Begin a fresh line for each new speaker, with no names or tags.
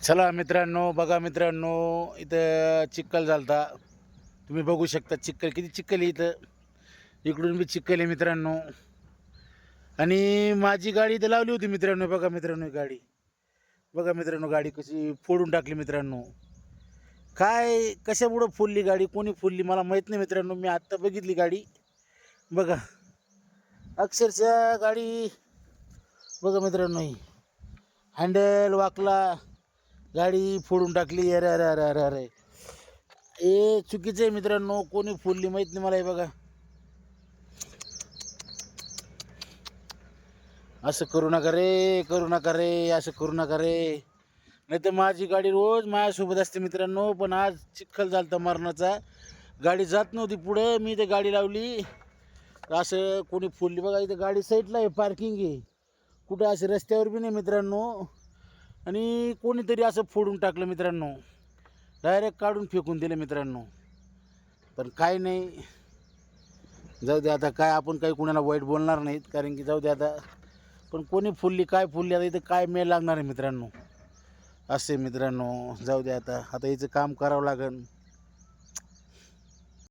चला मित्रांनो, बघा मित्रांनो, इथं चिखल झालता. तुम्ही बघू शकता चिखल, किती चिखल आहे इथं. इकडून बी चिखल आहे मित्रांनो. आणि माझी गाडी इथं लावली होती मित्रांनो. बघा मित्रांनो गाडी, बघा मित्रांनो गाडी कशी फोडून टाकली मित्रांनो. काय कशामुळं फोडली गाडी, कोणी फोडली मला माहीत नाही मित्रांनो. मी आत्ता बघितली गाडी. बघा अक्षरशः गाडी, बघा मित्रांनो, ही हँडल वाकला, गाडी फोडून टाकली. अरे अरे अरे अरे अरे, हे चुकीचं आहे मित्रांनो. कोणी फोडली माहीत नाही मला. हे बघा, असं करू नका रे, करू नका रे, असं करू नका रे. नाही तर माझी गाडी रोज माझ्यासोबत असते मित्रांनो. पण आज चिखल झालता मरणाचा, गाडी जात नव्हती पुढं. मी इथे गाडी लावली, असं कोणी फोडली. बघा इथं गाडी साईडला आहे, पार्किंग आहे, कुठं असं रस्त्यावर बी नाही मित्रांनो. आणि कोणीतरी असं फोडून टाकलं मित्रांनो, डायरेक्ट काढून फेकून दिलं मित्रांनो. पण काय नाही, जाऊ दे आता. काय आपण काही कुणाला वाईट बोलणार नाहीत, कारण की जाऊ दे आता. पण कोणी फुलली काय फुलली, आता इथं काय मेल लागणार आहे मित्रांनो. असे मित्रांनो, जाऊ दे आता. आता हिचं काम करावं लागेल.